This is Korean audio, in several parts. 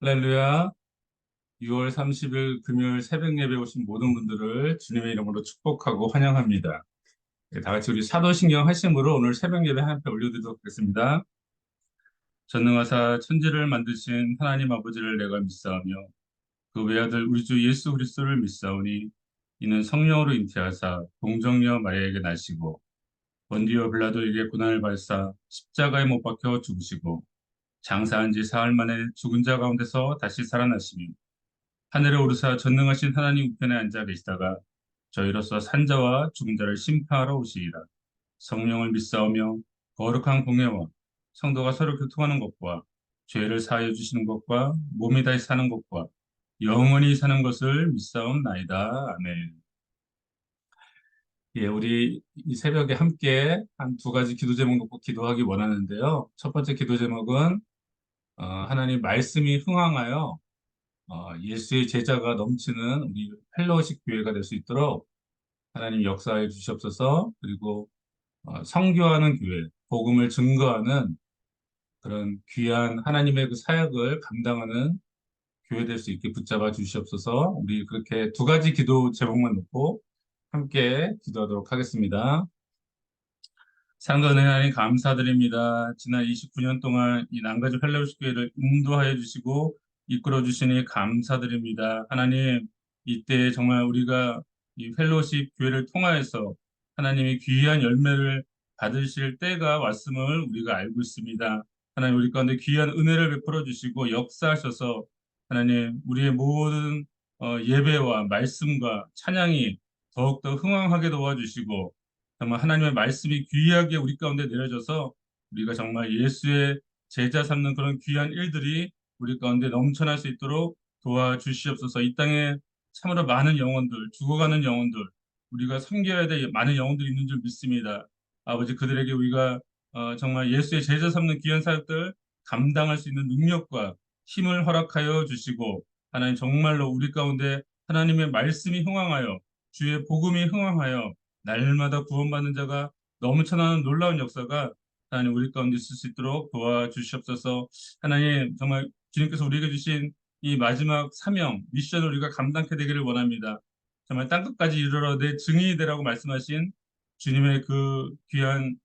할렐루야. 6월 30일 금요일 새벽 예배 오신 모든 분들을 주님의 이름으로 축복하고 환영합니다. 네, 다 같이 우리 사도신경 하심으로 오늘 새벽 예배 함께 올려드리도록 하겠습니다. 전능하사 천지를 만드신 하나님 아버지를 내가 믿사오며 그 외아들 우리 주 예수 그리스도를 믿사오니 이는 성령으로 잉태하사 동정녀 마리아에게 나시고 본디오 빌라도에게 고난을 받으사 십자가에 못 박혀 죽으시고 장사한 지 사흘 만에 죽은 자 가운데서 다시 살아나시며 하늘에 오르사 전능하신 하나님 우편에 앉아 계시다가 저희로서 산자와 죽은 자를 심판하러 오시리라. 성령을 믿사오며 거룩한 공예와 성도가 서로 교통하는 것과 죄를 사하여 주시는 것과 몸이 다시 사는 것과 영원히 사는 것을 믿사옵나이다. 아멘. 예, 우리 이 새벽에 함께 한 두 가지 기도 제목 놓고 기도하기 원하는데요. 첫 번째 기도 제목은 하나님 말씀이 흥황하여 예수의 제자가 넘치는 우리 펠로우십 교회가 될 수 있도록 하나님 역사해 주시옵소서. 그리고 선교하는 교회, 복음을 증거하는 그런 귀한 하나님의 그 사역을 감당하는 교회 될 수 있게 붙잡아 주시옵소서. 우리 그렇게 두 가지 기도 제목만 놓고 함께 기도하도록 하겠습니다. 상도는 하나님 감사드립니다. 지난 29년 동안 이 난가지 펠로우십 교회를 인도하여 주시고 이끌어 주시니 감사드립니다. 하나님, 이때 정말 우리가 이 펠로우십 교회를 통하여서 하나님이 귀한 열매를 받으실 때가 왔음을 우리가 알고 있습니다. 하나님, 우리 가운데 귀한 은혜를 베풀어 주시고 역사하셔서 하나님, 우리의 모든 예배와 말씀과 찬양이 더욱더 흥왕하게 도와주시고 정말 하나님의 말씀이 귀하게 우리 가운데 내려져서 우리가 정말 예수의 제자 삼는 그런 귀한 일들이 우리 가운데 넘쳐날 수 있도록 도와주시옵소서. 이 땅에 참으로 많은 영혼들, 죽어가는 영혼들, 우리가 섬겨야 될 많은 영혼들이 있는 줄 믿습니다. 아버지, 그들에게 우리가 정말 예수의 제자 삼는 귀한 사역들 감당할 수 있는 능력과 힘을 허락하여 주시고 하나님 정말로 우리 가운데 하나님의 말씀이 흥황하여 주의 복음이 흥황하여 날마다 구원받는 자가 넘쳐나는 놀라운 역사가 하나님 우리 가운데 있을 수 있도록 도와주시옵소서. 하나님 정말 주님께서 우리에게 주신 이 마지막 사명, 미션을 우리가 감당케 되기를 원합니다. 정말 땅끝까지 이르러 내 증인이 되라고 말씀하신 주님의 그 귀한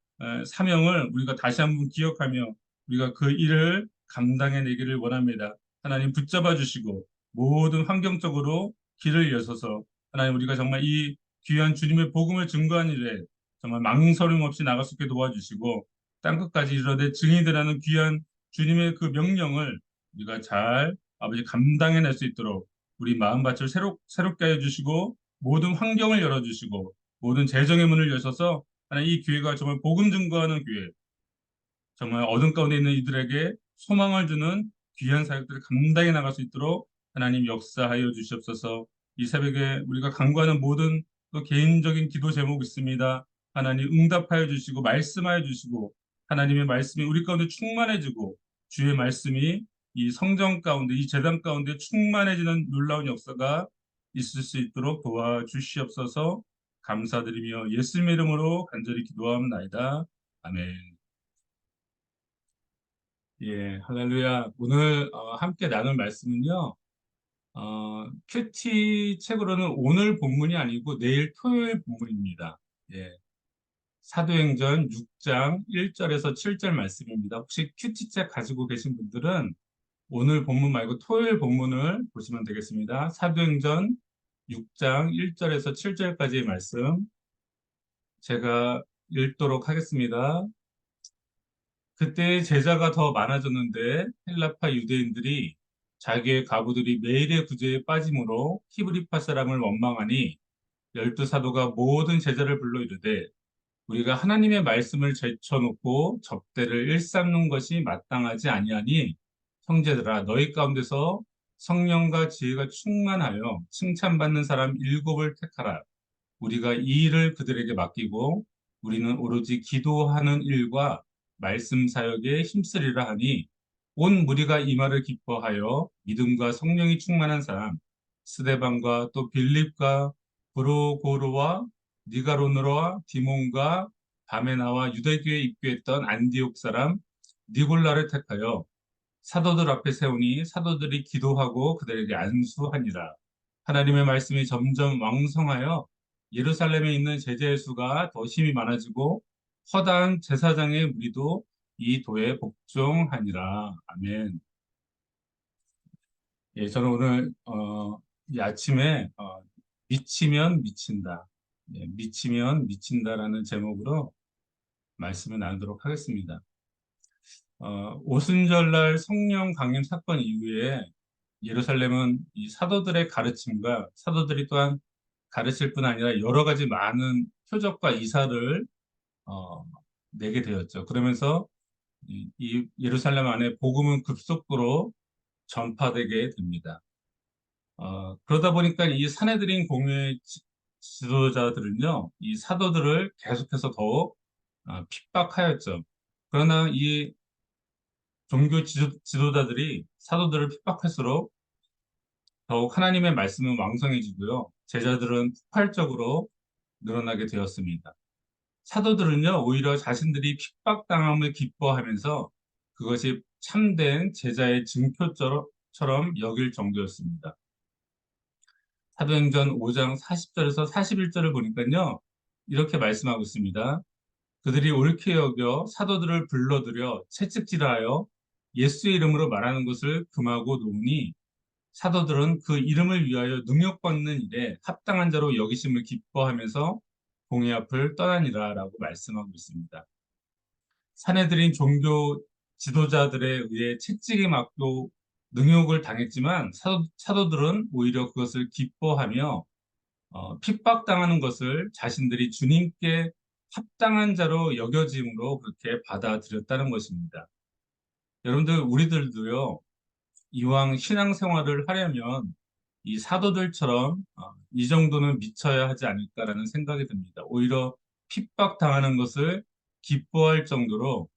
사명을 우리가 다시 한번 기억하며 우리가 그 일을 감당해내기를 원합니다. 하나님 붙잡아 주시고 모든 환경적으로 길을 여서서 하나님 우리가 정말 이 귀한 주님의 복음을 증거한 일에 정말 망설임 없이 나갈 수 있게 도와주시고 땅끝까지 이르되 증인이 되라는 귀한 주님의 그 명령을 우리가 잘 아버지 감당해낼 수 있도록 우리 마음밭을 새롭게 해주시고 모든 환경을 열어주시고 모든 재정의 문을 여셔서 하나님 이 교회가 정말 복음 증거하는 교회 정말 어둠 가운데 있는 이들에게 소망을 주는 귀한 사역들을 감당해 나갈 수 있도록 하나님 역사하여 주시옵소서. 이 새벽에 우리가 간구하는 모든 그 개인적인 기도 제목 있습니다. 하나님 응답하여 주시고 말씀하여 주시고 하나님의 말씀이 우리 가운데 충만해지고 주의 말씀이 이 성전 가운데 이 제단 가운데 충만해지는 놀라운 역사가 있을 수 있도록 도와주시옵소서. 감사드리며 예수님의 이름으로 간절히 기도합나이다. 아멘. 예, 할렐루야. 오늘 함께 나눌 말씀은요. 큐티 책으로는 오늘 본문이 아니고 내일 토요일 본문입니다. 예, 사도행전 6장 1절에서 7절 말씀입니다. 혹시 큐티 책 가지고 계신 분들은 오늘 본문 말고 토요일 본문을 보시면 되겠습니다. 사도행전 6장 1절에서 7절까지의 말씀 제가 읽도록 하겠습니다. 그때 제자가 더 많아졌는데 헬라파 유대인들이 자기의 가부들이 매일의 구제에 빠짐으로 히브리파 사람을 원망하니 열두 사도가 모든 제자를 불러 이르되 우리가 하나님의 말씀을 제쳐놓고 접대를 일삼는 것이 마땅하지 아니하니 형제들아 너희 가운데서 성령과 지혜가 충만하여 칭찬받는 사람 일곱을 택하라. 우리가 이 일을 그들에게 맡기고 우리는 오로지 기도하는 일과 말씀 사역에 힘쓰리라 하니 온 무리가 이 말을 기뻐하여 믿음과 성령이 충만한 사람 스데반과 또 빌립과 브로고르와 니가로느와 디몬과 바메나와 유대교에 입교했던 안디옥 사람 니골라를 택하여 사도들 앞에 세우니 사도들이 기도하고 그들에게 안수하니라. 하나님의 말씀이 점점 왕성하여 예루살렘에 있는 제자의 수가 더 힘이 많아지고 허다한 제사장의 무리도 이 도에 복종하니라. 아멘. 예, 저는 오늘 이 아침에 미치면 미친다. 예, 미치면 미친다라는 제목으로 말씀을 나누도록 하겠습니다. 오순절날 성령 강림 사건 이후에 예루살렘은 이 사도들의 가르침과 사도들이 또한 가르칠 뿐 아니라 여러 가지 많은 표적과 이사를 어, 내게 되었죠. 그러면서 이 예루살렘 안에 복음은 급속도로 전파되게 됩니다. 그러다 보니까 이 산헤드린 공회 지도자들은요, 이 사도들을 계속해서 더욱 핍박하였죠. 그러나 이 종교 지도자들이 사도들을 핍박할수록 더욱 하나님의 말씀은 왕성해지고요. 제자들은 폭발적으로 늘어나게 되었습니다. 사도들은요, 오히려 자신들이 핍박당함을 기뻐하면서 그것이 참된 제자의 증표처럼 여길 정도였습니다. 사도행전 5장 40절에서 41절을 보니까요, 이렇게 말씀하고 있습니다. 그들이 옳게 여겨 사도들을 불러들여 채찍질하여 예수의 이름으로 말하는 것을 금하고 놓으니 사도들은 그 이름을 위하여 능력받는 일에 합당한 자로 여기심을 기뻐하면서 공회 앞을 떠나니라라고 말씀하고 있습니다. 사내들인 종교 지도자들에 의해 채찍에 맞고 능욕을 당했지만 사도들은 오히려 그것을 기뻐하며 핍박당하는 것을 자신들이 주님께 합당한 자로 여겨짐으로 그렇게 받아들였다는 것입니다. 여러분들, 우리들도요, 이왕 신앙생활을 하려면 이 사도들처럼 이 정도는 미쳐야 하지 않을까라는 생각이 듭니다. 오히려 핍박당하는 것을 기뻐할 정도로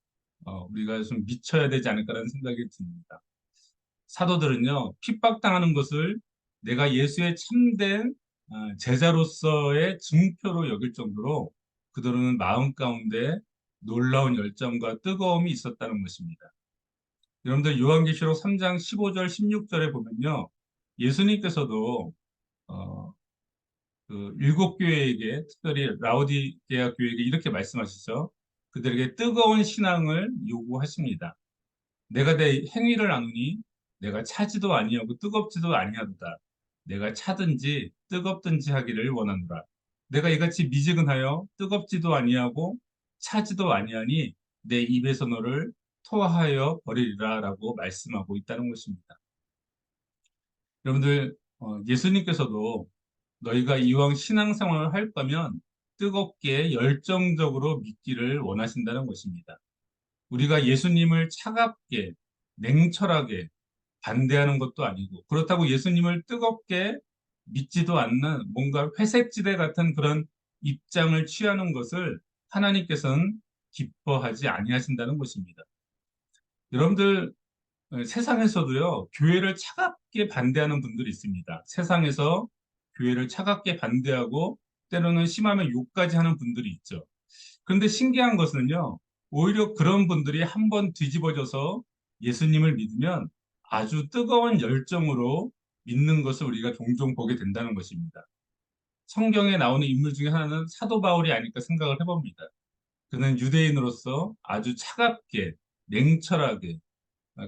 우리가 좀 미쳐야 되지 않을까라는 생각이 듭니다. 사도들은요, 핍박당하는 것을 내가 예수의 참된 제자로서의 증표로 여길 정도로 그들은 마음 가운데 놀라운 열정과 뜨거움이 있었다는 것입니다. 여러분들 요한계시록 3장 15절, 16절에 보면요, 예수님께서도 어, 그 일곱 교회에게, 특별히 라오디게아 교회에게 이렇게 말씀하시죠. 그들에게 뜨거운 신앙을 요구하십니다. 내가 내 행위를 아노니 내가 차지도 아니하고 뜨겁지도 아니하도다. 내가 차든지 뜨겁든지 하기를 원하노라. 내가 이같이 미지근하여 뜨겁지도 아니하고 차지도 아니하니 내 입에서 너를 토하여 버리리라라고 말씀하고 있다는 것입니다. 여러분들, 예수님께서도 너희가 이왕 신앙생활을 할 거면 뜨겁게 열정적으로 믿기를 원하신다는 것입니다. 우리가 예수님을 차갑게, 냉철하게 반대하는 것도 아니고, 그렇다고 예수님을 뜨겁게 믿지도 않는 뭔가 회색지대 같은 그런 입장을 취하는 것을 하나님께서는 기뻐하지 아니하신다는 것입니다. 여러분들, 세상에서도요, 교회를 차갑게 반대하는 분들이 있습니다. 세상에서 교회를 차갑게 반대하고 때로는 심하면 욕까지 하는 분들이 있죠. 그런데 신기한 것은요, 오히려 그런 분들이 한번 뒤집어져서 예수님을 믿으면 아주 뜨거운 열정으로 믿는 것을 우리가 종종 보게 된다는 것입니다. 성경에 나오는 인물 중에 하나는 사도 바울이 아닐까 생각을 해봅니다. 그는 유대인으로서 아주 차갑게, 냉철하게,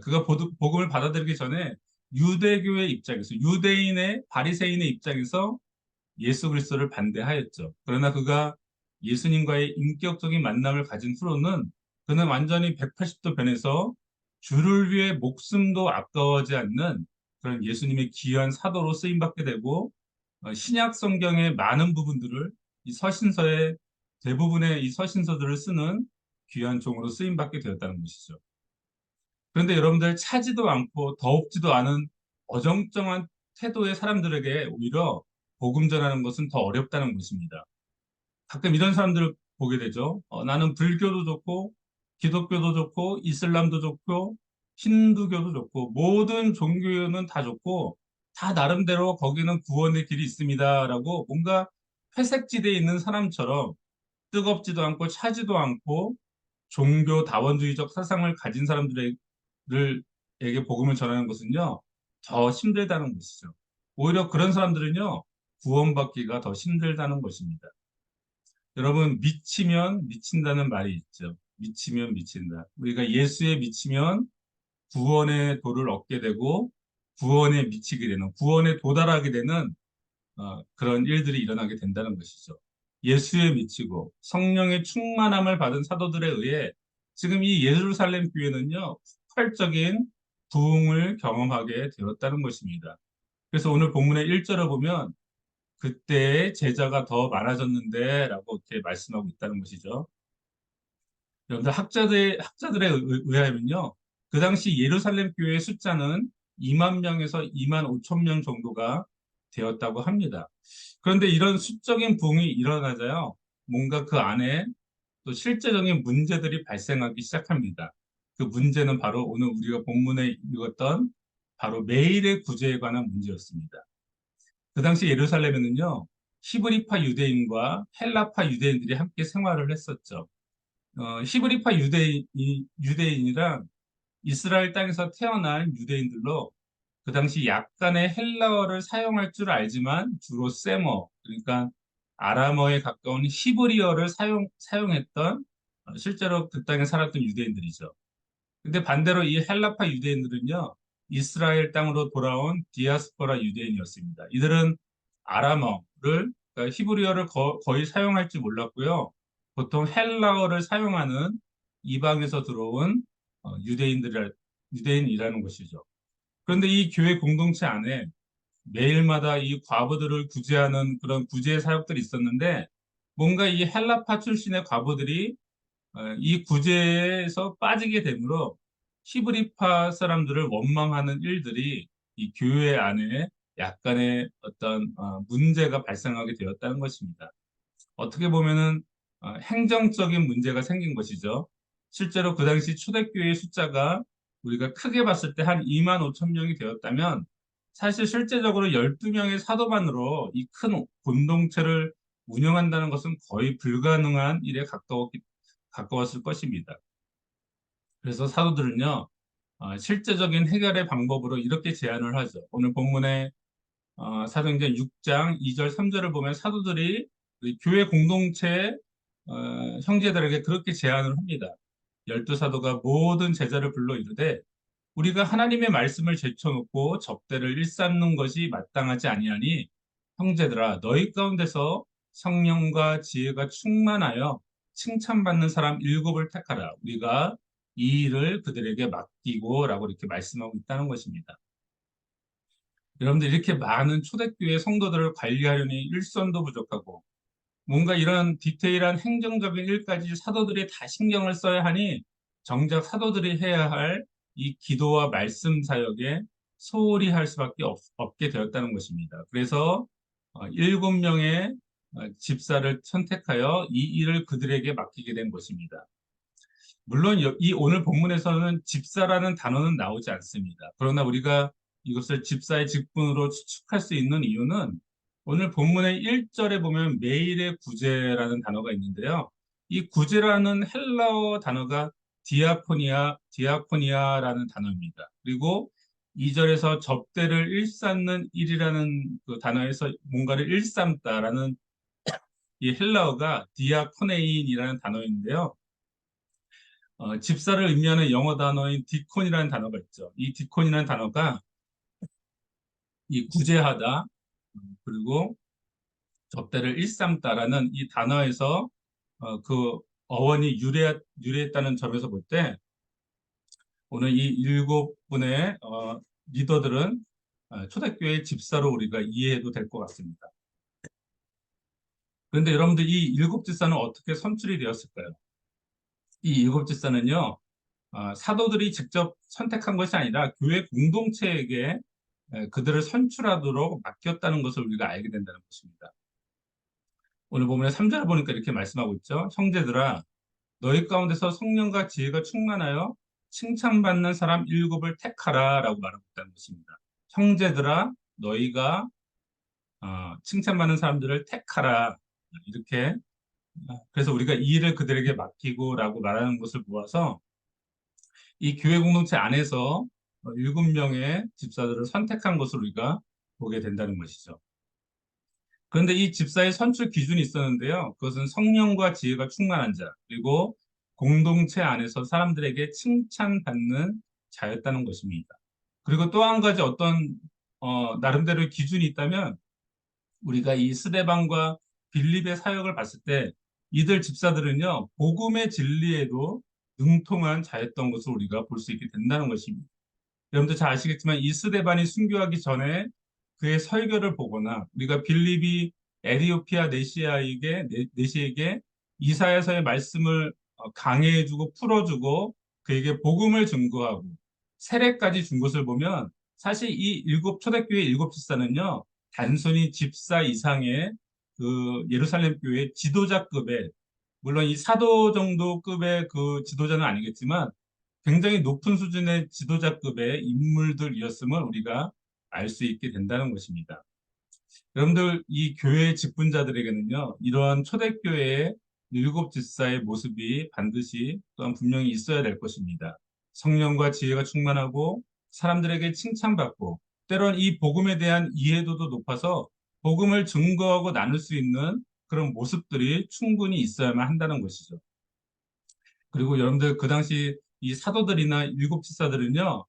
그가 복음을 받아들이기 전에 유대교의 입장에서, 유대인의 바리새인의 입장에서 예수 그리스도를 반대하였죠. 그러나 그가 예수님과의 인격적인 만남을 가진 후로는 그는 완전히 180도 변해서 주를 위해 목숨도 아까워하지 않는 그런 예수님의 귀한 사도로 쓰임받게 되고, 신약 성경의 많은 부분들을 이 서신서의 대부분의 이 서신서들을 쓰는 귀한 종으로 쓰임받게 되었다는 것이죠. 그런데 여러분들, 차지도 않고 더웁지도 않은 어정쩡한 태도의 사람들에게 오히려 복음 전하는 것은 더 어렵다는 것입니다. 가끔 이런 사람들을 보게 되죠. 나는 불교도 좋고 기독교도 좋고 이슬람도 좋고 힌두교도 좋고 모든 종교는 다 좋고 다 나름대로 거기는 구원의 길이 있습니다라고 뭔가 회색지대에 있는 사람처럼 뜨겁지도 않고 차지도 않고 종교 다원주의적 사상을 가진 사람들을 사람들에게 복음을 전하는 것은요, 더 힘들다는 것이죠. 오히려 그런 사람들은요, 구원받기가 더 힘들다는 것입니다. 여러분, 미치면 미친다는 말이 있죠. 미치면 미친다. 우리가 예수에 미치면 구원의 도를 얻게 되고, 구원에 미치게 되는, 구원에 도달하게 되는 그런 일들이 일어나게 된다는 것이죠. 예수에 미치고 성령의 충만함을 받은 사도들에 의해 지금 이 예루살렘 교회는요, 폭발적인 부흥을 경험하게 되었다는 것입니다. 그래서 오늘 본문의 1절을 보면 그때의 제자가 더 많아졌는데 라고 이렇게 말씀하고 있다는 것이죠. 여러분들 학자들에 의하면요, 그 당시 예루살렘 교회의 숫자는 2만 명에서 2만 5천 명 정도가 되었다고 합니다. 그런데 이런 수적인 부흥이 일어나자요, 뭔가 그 안에 또 실제적인 문제들이 발생하기 시작합니다. 그 문제는 바로 오늘 우리가 본문에 읽었던 바로 매일의 구제에 관한 문제였습니다. 그 당시 예루살렘에는요, 히브리파 유대인과 헬라파 유대인들이 함께 생활을 했었죠. 히브리파 유대인이란 이스라엘 땅에서 태어난 유대인들로 그 당시 약간의 헬라어를 사용할 줄 알지만 주로 세머, 그러니까 아람어에 가까운 히브리어를 사용했던 실제로 그 땅에 살았던 유대인들이죠. 근데 반대로 이 헬라파 유대인들은요, 이스라엘 땅으로 돌아온 디아스포라 유대인이었습니다. 이들은 아람어를, 그러니까 히브리어를 거의 사용할 줄 몰랐고요. 보통 헬라어를 사용하는 이방에서 들어온 유대인이라는 것이죠. 그런데 이 교회 공동체 안에 매일마다 이 과부들을 구제하는 그런 구제 사역들이 있었는데, 뭔가 이 헬라파 출신의 과부들이 이 구제에서 빠지게 되므로 히브리파 사람들을 원망하는 일들이 이 교회 안에 약간의 어떤 문제가 발생하게 되었다는 것입니다. 어떻게 보면은 행정적인 문제가 생긴 것이죠. 실제로 그 당시 초대교회의 숫자가 우리가 크게 봤을 때 한 2만 5천 명이 되었다면, 사실 실제적으로 12명의 사도만으로 이 큰 공동체를 운영한다는 것은 거의 불가능한 일에 가까웠을 것입니다. 그래서 사도들은요, 실제적인 해결의 방법으로 이렇게 제안을 하죠. 오늘 본문에 사도행전 6장 2절 3절을 보면 사도들이 우리 교회 공동체 형제들에게 그렇게 제안을 합니다. 열두 사도가 모든 제자를 불러 이르되 우리가 하나님의 말씀을 제쳐놓고 접대를 일삼는 것이 마땅하지 아니하니 형제들아 너희 가운데서 성령과 지혜가 충만하여 칭찬받는 사람 일곱을 택하라. 우리가 이 일을 그들에게 맡기고라고 이렇게 말씀하고 있다는 것입니다. 여러분들 이렇게 많은 초대교회 성도들을 관리하려니 일손도 부족하고 뭔가 이런 디테일한 행정적인 일까지 사도들이 다 신경을 써야 하니 정작 사도들이 해야 할 이 기도와 말씀 사역에 소홀히 할 수밖에 없게 되었다는 것입니다. 그래서 7명의 집사를 선택하여 이 일을 그들에게 맡기게 된 것입니다. 물론 이 오늘 본문에서는 집사라는 단어는 나오지 않습니다. 그러나 우리가 이것을 집사의 직분으로 추측할 수 있는 이유는 오늘 본문의 1절에 보면 매일의 구제라는 단어가 있는데요. 이 구제라는 헬라어 단어가 디아코니아라는 단어입니다. 그리고 2절에서 접대를 일삼는 일이라는 그 단어에서 뭔가를 일삼다라는 이 헬라어가 디아코네인이라는 단어인데요. 집사를 의미하는 영어 단어인 디콘이라는 단어가 있죠. 이 디콘이라는 단어가 이 구제하다, 그리고 접대를 일삼다라는 이 단어에서 그 어원이 유래했다는 점에서 볼 때 오늘 이 7분의 리더들은 초대교회 집사로 우리가 이해해도 될 것 같습니다. 그런데 여러분들 이 7집사는 어떻게 선출이 되었을까요? 이 7집사는요, 사도들이 직접 선택한 것이 아니라 교회 공동체에게 그들을 선출하도록 맡겼다는 것을 우리가 알게 된다는 것입니다. 오늘 보면 3절을 보니까 이렇게 말씀하고 있죠. 형제들아, 너희 가운데서 성령과 지혜가 충만하여 칭찬받는 사람 7을 택하라 라고 말하고 있다는 것입니다. 형제들아, 너희가 칭찬받는 사람들을 택하라. 이렇게 그래서 우리가 이 일을 그들에게 맡기고 라고 말하는 것을 보아서 이 교회 공동체 안에서 일곱 명의 집사들을 선택한 것을 우리가 보게 된다는 것이죠. 그런데 이 집사의 선출 기준이 있었는데요. 그것은 성령과 지혜가 충만한 자, 그리고 공동체 안에서 사람들에게 칭찬받는 자였다는 것입니다. 그리고 또 한 가지 어떤 나름대로의 기준이 있다면 우리가 이 스데반과 빌립의 사역을 봤을 때 이들 집사들은요, 복음의 진리에도 능통한 자였던 것을 우리가 볼 수 있게 된다는 것입니다. 여러분들 잘 아시겠지만 이 스데반이 순교하기 전에 그의 설교를 보거나 우리가 빌립이 에디오피아 내시에게 이사야서의 말씀을 강해해주고 풀어주고 그에게 복음을 증거하고 세례까지 준 것을 보면 사실 이 초대교회 일곱 집사는요 단순히 집사 이상의 그 예루살렘 교회 지도자급의 물론 이 사도 정도 급의 그 지도자는 아니겠지만 굉장히 높은 수준의 지도자급의 인물들이었음을 우리가 알 수 있게 된다는 것입니다. 여러분들, 이 교회 직분자들에게는요, 이러한 초대교회의 일곱 집사의 모습이 반드시 또한 분명히 있어야 될 것입니다. 성령과 지혜가 충만하고 사람들에게 칭찬받고 때론 이 복음에 대한 이해도도 높아서 복음을 증거하고 나눌 수 있는 그런 모습들이 충분히 있어야만 한다는 것이죠. 그리고 여러분들 그 당시 이 사도들이나 일곱 집사들은요,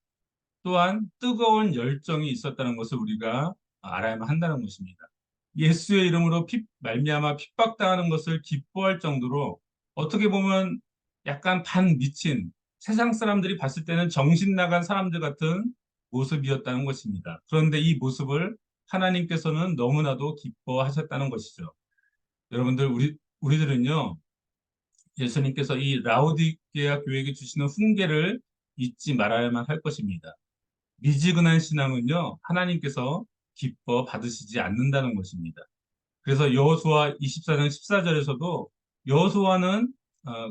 또한 뜨거운 열정이 있었다는 것을 우리가 알아야만 한다는 것입니다. 예수의 이름으로 말미암아 핍박당하는 것을 기뻐할 정도로 어떻게 보면 약간 반 미친 세상 사람들이 봤을 때는 정신 나간 사람들 같은 모습이었다는 것입니다. 그런데 이 모습을 하나님께서는 너무나도 기뻐하셨다는 것이죠. 여러분들 우리들은요 예수님께서 이 라오디게아 교회에게 주시는 훈계를 잊지 말아야만 할 것입니다. 미지근한 신앙은요, 하나님께서 기뻐 받으시지 않는다는 것입니다. 그래서 여호수아 24장 14절에서도 여호수아는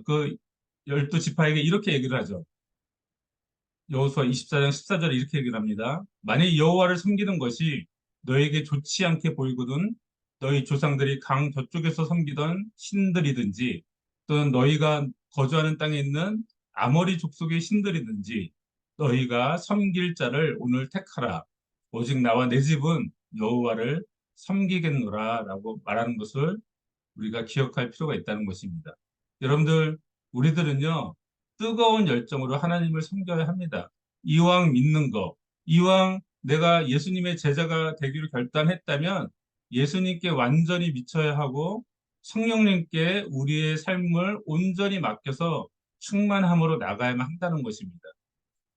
그 열두 지파에게 이렇게 얘기를 하죠. 여호수아 24장 14절에 이렇게 얘기를 합니다. 만약 여호와를 섬기는 것이 너에게 좋지 않게 보이거든 너희 조상들이 강 저쪽에서 섬기던 신들이든지 또는 너희가 거주하는 땅에 있는 아모리 족속의 신들이든지 너희가 섬길 자를 오늘 택하라. 오직 나와 내 집은 여호와를 섬기겠노라라고 말하는 것을 우리가 기억할 필요가 있다는 것입니다. 여러분들, 우리들은요, 뜨거운 열정으로 하나님을 섬겨야 합니다. 이왕 믿는 거, 이왕 내가 예수님의 제자가 되기를 결단했다면 예수님께 완전히 미쳐야 하고 성령님께 우리의 삶을 온전히 맡겨서 충만함으로 나가야만 한다는 것입니다.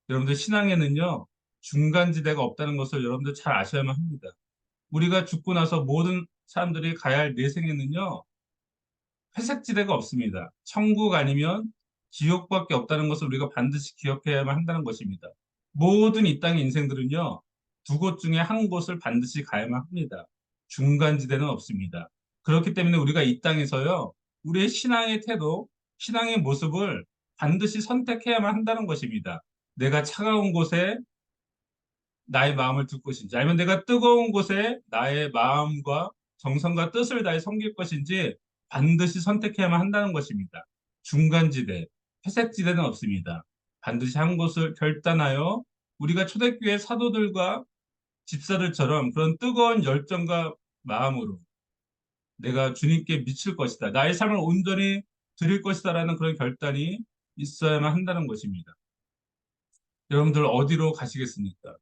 여러분들 신앙에는요, 중간지대가 없다는 것을 여러분들 잘 아셔야만 합니다. 우리가 죽고 나서 모든 사람들이 가야 할 내생에는요, 회색지대가 없습니다. 천국 아니면 지옥밖에 없다는 것을 우리가 반드시 기억해야만 한다는 것입니다. 모든 이 땅의 인생들은요, 두 곳 중에 한 곳을 반드시 가야만 합니다. 중간지대는 없습니다. 그렇기 때문에 우리가 이 땅에서요, 우리의 신앙의 태도, 신앙의 모습을 반드시 선택해야만 한다는 것입니다. 내가 차가운 곳에 나의 마음을 둘 것인지, 아니면 내가 뜨거운 곳에 나의 마음과 정성과 뜻을 다해 섬길 것인지 반드시 선택해야만 한다는 것입니다. 중간지대, 회색지대는 없습니다. 반드시 한 곳을 결단하여 우리가 초대교회 사도들과 집사들처럼 그런 뜨거운 열정과 마음으로 내가 주님께 미칠 것이다. 나의 삶을 온전히 드릴 것이다라는 그런 결단이 있어야만 한다는 것입니다. 여러분들 어디로 가시겠습니까?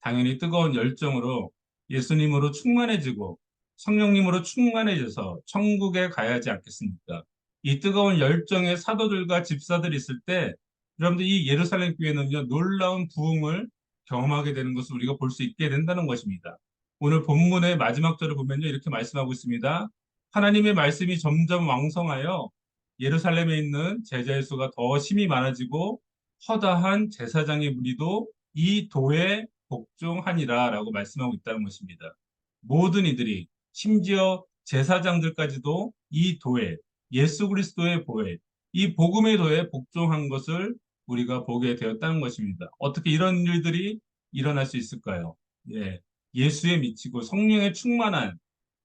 당연히 뜨거운 열정으로 예수님으로 충만해지고 성령님으로 충만해져서 천국에 가야 하지 않겠습니까? 이 뜨거운 열정의 사도들과 집사들이 있을 때 여러분들 이 예루살렘 교회는요 놀라운 부흥을 경험하게 되는 것을 우리가 볼 수 있게 된다는 것입니다. 오늘 본문의 마지막 절을 보면요 이렇게 말씀하고 있습니다. 하나님의 말씀이 점점 왕성하여 예루살렘에 있는 제자의 수가 더 심히 많아지고 허다한 제사장의 무리도 이 도에 복종하니라라고 말씀하고 있다는 것입니다. 모든 이들이 심지어 제사장들까지도 이 도에 예수 그리스도의 보에 이 복음의 도에 복종한 것을 우리가 보게 되었다는 것입니다. 어떻게 이런 일들이 일어날 수 있을까요? 예, 예수에 미치고 성령에 충만한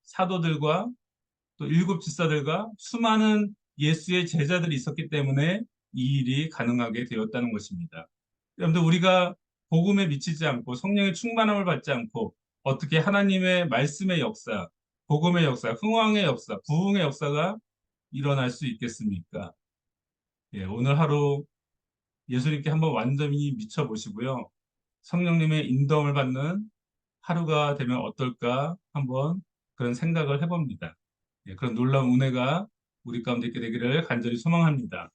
사도들과 또 일곱 집사들과 수많은 예수의 제자들이 있었기 때문에 이 일이 가능하게 되었다는 것입니다. 여러분들 우리가 복음에 미치지 않고 성령의 충만함을 받지 않고 어떻게 하나님의 말씀의 역사, 복음의 역사, 흥왕의 역사, 부흥의 역사가 일어날 수 있겠습니까? 예, 오늘 하루 예수님께 한번 완전히 미쳐보시고요. 성령님의 인도함을 받는 하루가 되면 어떨까 한번 그런 생각을 해봅니다. 예, 그런 놀라운 은혜가 우리 가운데 있게 되기를 간절히 소망합니다.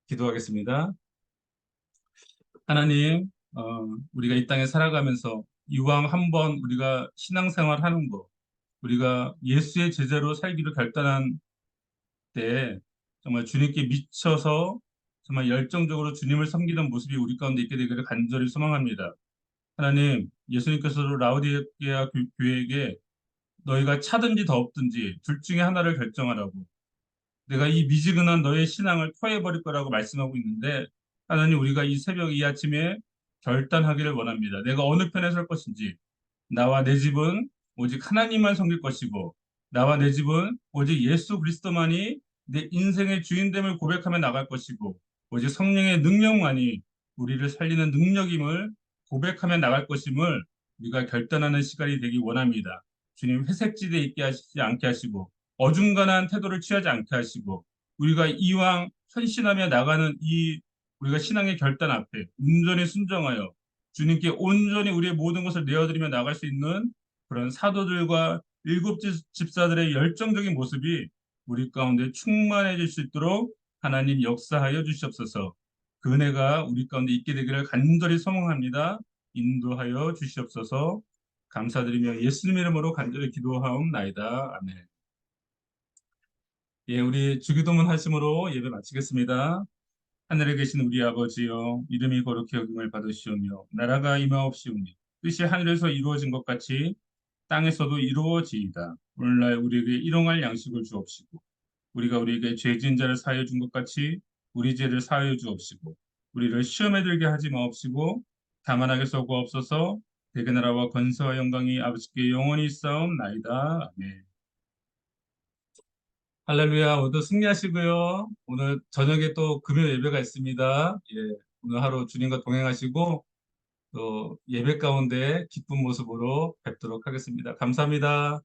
기도하겠습니다. 하나님, 우리가 이 땅에 살아가면서 이왕 한번 우리가 신앙생활 하는 거, 우리가 예수의 제자로 살기로 결단한 때 정말 주님께 미쳐서 정말 열정적으로 주님을 섬기는 모습이 우리 가운데 있게 되기를 간절히 소망합니다. 하나님, 예수님께서도 라우디게아 교회에게 너희가 차든지 덥든지 둘 중에 하나를 결정하라고 내가 이 미지근한 너의 신앙을 토해버릴 거라고 말씀하고 있는데 하나님 우리가 이 새벽 이 아침에 결단하기를 원합니다. 내가 어느 편에 설 것인지 나와 내 집은 오직 하나님만 섬길 것이고 나와 내 집은 오직 예수 그리스도만이 내 인생의 주인됨을 고백하며 나갈 것이고 오직 성령의 능력만이 우리를 살리는 능력임을 고백하며 나갈 것임을 우리가 결단하는 시간이 되기 원합니다. 주님 회색지대에 있게 하시지 않게 하시고 어중간한 태도를 취하지 않게 하시고 우리가 이왕 헌신하며 나가는 이 우리가 신앙의 결단 앞에 온전히 순종하여 주님께 온전히 우리의 모든 것을 내어드리며 나갈 수 있는 그런 사도들과 일곱 집사들의 열정적인 모습이 우리 가운데 충만해질 수 있도록 하나님 역사하여 주시옵소서. 그 은혜가 우리 가운데 있게 되기를 간절히 소망합니다. 인도하여 주시옵소서. 감사드리며 예수님 이름으로 간절히 기도하옵나이다. 아멘. 예, 우리 주기도문 하심으로 예배 마치겠습니다. 하늘에 계신 우리 아버지여, 이름이 거룩히 여김을 받으시오며, 나라가 임하옵시오니, 뜻이 하늘에서 이루어진 것 같이 땅에서도 이루어지이다. 오늘날 우리에게 일용할 양식을 주옵시고, 우리가 우리에게 죄 지은 자를 사하여 준 것 같이 우리 죄를 사하여 주옵시고, 우리를 시험에 들게 하지 마옵시고, 다만 하게서 구하옵소서. 대개 나라와 권세와 영광이 아버지께 영원히 있사옵나이다. 아멘. 할렐루야, 모두 승리하시고요. 오늘 저녁에 또 금요 예배가 있습니다. 예, 오늘 하루 주님과 동행하시고 또 예배 가운데 기쁜 모습으로 뵙도록 하겠습니다. 감사합니다.